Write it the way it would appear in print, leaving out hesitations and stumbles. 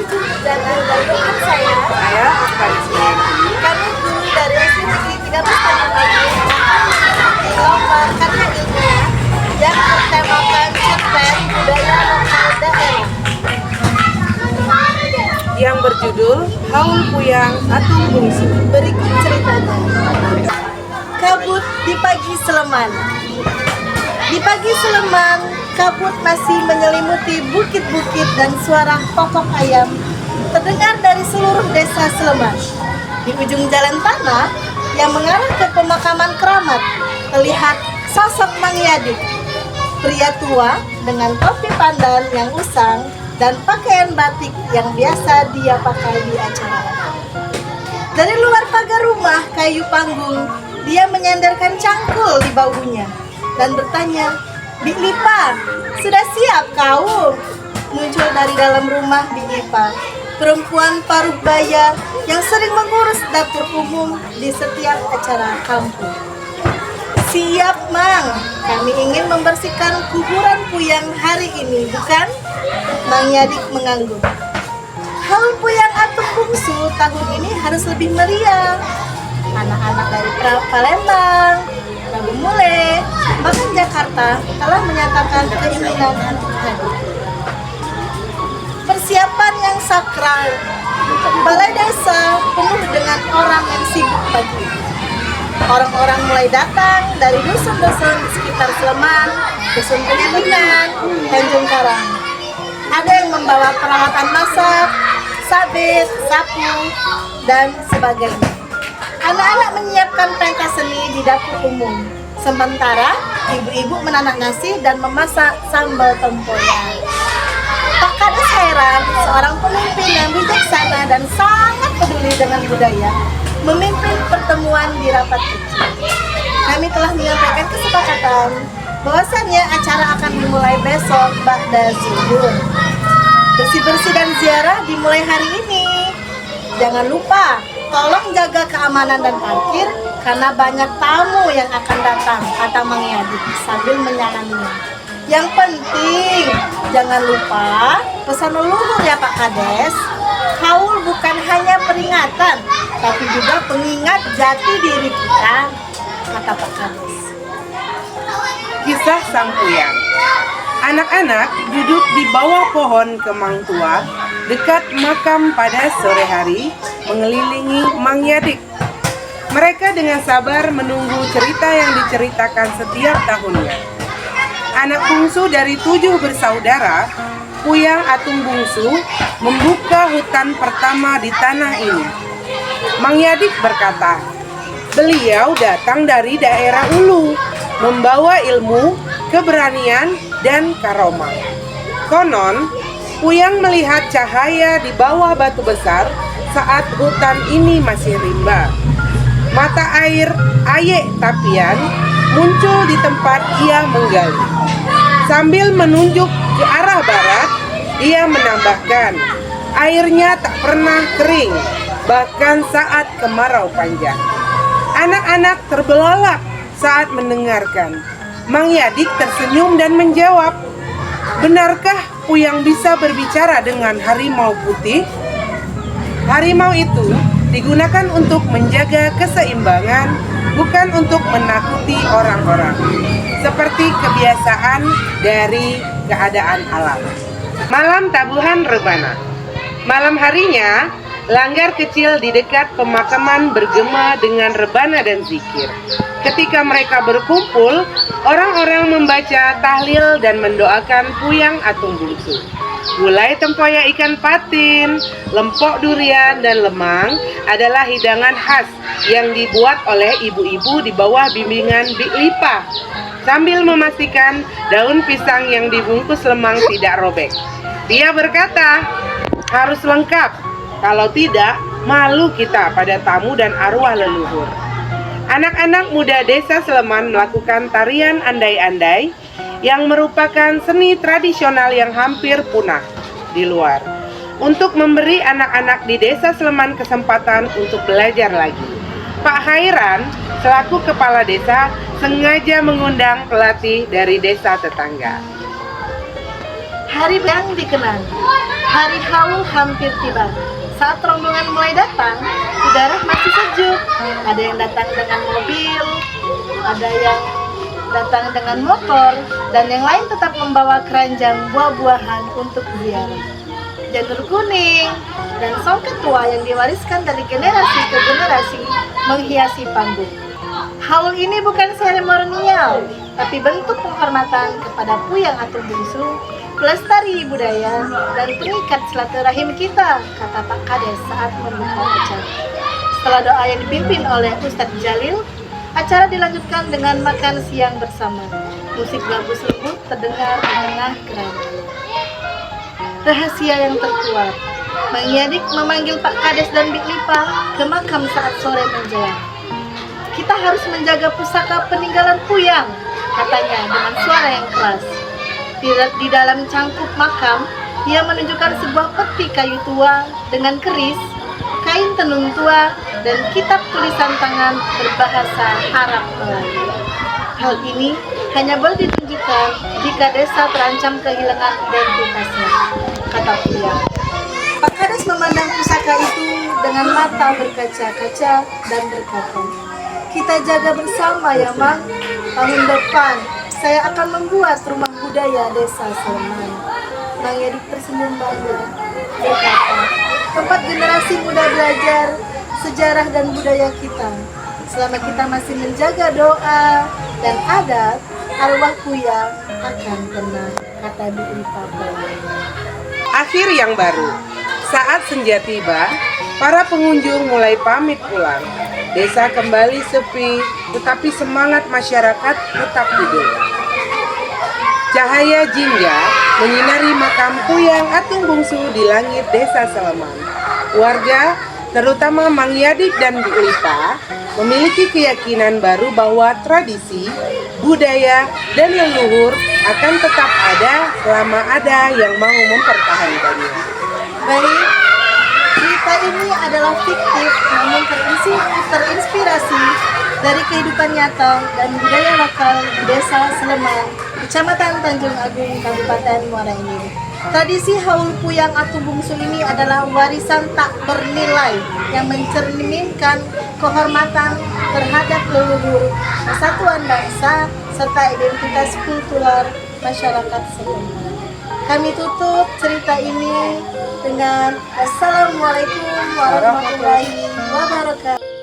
Dan dengan saya kami guru dari SD Negeri 13 Tanjung Pagi lomba karya ilmiah yang bertemakan cerpen budaya lokal daerah yang berjudul Haul Puyang Atung Bungsu. Berikut ceritanya. Kabut di pagi Sleman. Di pagi Sleman, kabut masih menyelimuti bukit-bukit dan suara kokok ayam terdengar dari seluruh desa Sleman. Di ujung jalan tanah yang mengarah ke pemakaman keramat, terlihat sosok Mang Yadik, pria tua dengan topi pandan yang usang dan pakaian batik yang biasa dia pakai di acara. Dari luar pagar rumah kayu panggung, dia menyandarkan cangkul di bahunya dan bertanya, "Bik Lipa, sudah siap kau?" Muncul dari dalam rumah Bik Lipa, perempuan paruh baya yang sering mengurus dapur umum di setiap acara kampung. "Siap, Mang. Kami ingin membersihkan kuburan Puyang hari ini, bukan?" Mang Yadik mengangguk. "Haul Puyang Atung Bungsu tahun ini harus lebih meriah. Anak-anak dari Palembang, Rabu Mule, bahkan Jakarta telah menyatakan keinginan untuk hadir. Persiapan yang sakral. Balai desa penuh dengan orang yang sibuk pagi. Orang-orang mulai datang dari dusun-dusun di sekitar Sleman, dusun Penyamingan, Tanjung Karang. Ada yang membawa peralatan masak, sabit, sapu, dan sebagainya. Anak-anak menyiapkan pentas seni di dapur umum. Sementara ibu-ibu menanak nasi dan memasak sambal tempoyak. Pak Kades Hairan, seorang pemimpin yang bijaksana dan sangat peduli dengan budaya, memimpin pertemuan di rapat kecil. Kami telah menyampaikan kesepakatan bahwasannya acara akan dimulai besok ba'da zuhur. Bersih-bersih dan ziarah dimulai hari ini. Jangan lupa, tolong jaga keamanan dan parkir karena banyak tamu yang akan datang, kata Mang Yadik sambil menyalaminya. Yang penting, jangan lupa pesan leluhur ya Pak Kades. Haul bukan hanya peringatan, tapi juga pengingat jati diri kita, kata Pak Kades. Kisah Sang Puyang. Anak-anak duduk di bawah pohon kemang tua dekat makam pada sore hari mengelilingi Mang Yadik. Mereka dengan sabar menunggu cerita yang diceritakan setiap tahunnya. Anak bungsu dari 7 bersaudara, Puyang Atung Bungsu, membuka hutan pertama di tanah ini. Mang Yadik berkata, beliau datang dari daerah Ulu, membawa ilmu, keberanian, dan karomah. Konon, Puyang melihat cahaya di bawah batu besar saat hutan ini masih rimba. Mata air Ayek Tapian muncul di tempat ia menggali. Sambil menunjuk ke arah barat, ia menambahkan, airnya tak pernah kering, bahkan saat kemarau panjang. Anak-anak terbelalak saat mendengarkan. Mang Yadik tersenyum dan menjawab, benarkah Puyang bisa berbicara dengan harimau putih? Harimau itu digunakan untuk menjaga keseimbangan, bukan untuk menakuti orang-orang, seperti kebiasaan dari keadaan alam. Malam tabuhan rebana. Malam harinya, langgar kecil di dekat pemakaman bergema dengan rebana dan zikir. Ketika mereka berkumpul, orang-orang membaca tahlil dan mendoakan Puyang Atung Bungsu. Gulai tempoyak ikan patin, lempok durian, dan lemang adalah hidangan khas yang dibuat oleh ibu-ibu di bawah bimbingan Bik Lipa, sambil memastikan daun pisang yang dibungkus lemang tidak robek. Dia berkata, harus lengkap, kalau tidak, malu kita pada tamu dan arwah leluhur. Anak-anak muda desa Sleman melakukan tarian andai-andai yang merupakan seni tradisional yang hampir punah di luar, untuk memberi anak-anak di desa Sleman kesempatan untuk belajar lagi. Pak Hairan selaku kepala desa sengaja mengundang pelatih dari desa tetangga. Hari yang dikenang, hari haul hampir tiba. Saat rombongan mulai datang, udara masih sejuk. Ada yang datang dengan mobil, ada yang datang dengan motor, dan yang lain tetap membawa keranjang buah-buahan untuk ziarah. Janur kuning dan songket tua yang diwariskan dari generasi ke generasi menghiasi panggung. Haul ini bukan seremonial, tapi bentuk penghormatan kepada Puyang Atuh Bungsu, pelestari budaya dan pengikat silaturahim kita, kata Pak Kades saat membuka acara. Setelah doa yang dipimpin oleh Ustadz Jalil, acara dilanjutkan dengan makan siang bersama. Musik bagus lembut terdengar di tengah keramaian. Rahasia yang terkuat, Mang Yadik memanggil Pak Kades dan Bik Lipa ke makam saat sore menjelang. Kita harus menjaga pusaka peninggalan Puyang, katanya dengan suara yang keras. Di dalam cangkup makam, ia menunjukkan sebuah peti kayu tua dengan keris, kain tenun tua, dan kitab tulisan tangan berbahasa Arab Melayu. Hal ini hanya boleh ditunjukkan jika desa terancam kehilangan identitasnya, kata Puyang. Pak Kades memandang pusaka itu dengan mata berkaca-kaca dan berkata, "Kita jaga bersama ya, Mang. Tahun depan saya akan membuat rumah budaya desa Sleman." Mang Yadik tersenyum bangga, berkata, "Tempat generasi muda belajar sejarah dan budaya kita. Selama kita masih menjaga doa dan adat, arwah Puyang akan tenang," kata Bik Lipa. Akhir yang baru. Saat senja tiba, para pengunjung mulai pamit pulang. Desa kembali sepi, tetapi semangat masyarakat tetap hidup. Cahaya jingga menyinari makam Puyang Atuh Bungsu di langit desa Sleman. Warga, terutama Mang Yadik dan Bik Lipa, memiliki keyakinan baru bahwa tradisi, budaya, dan leluhur akan tetap ada selama ada yang mau mempertahankannya. Baik, cerita ini adalah fiktif namun terinspirasi dari kehidupan nyata dan budaya lokal di desa Sleman, Kecamatan Tanjung Agung, Kabupaten Muara Enim. Tradisi haul Puyang Atuh Bungsu ini adalah warisan tak bernilai yang mencerminkan kehormatan terhadap leluhur, persatuan bangsa, serta identitas kultural masyarakat Sleman. Kami tutup cerita ini dengan Assalamualaikum warahmatullahi wabarakatuh.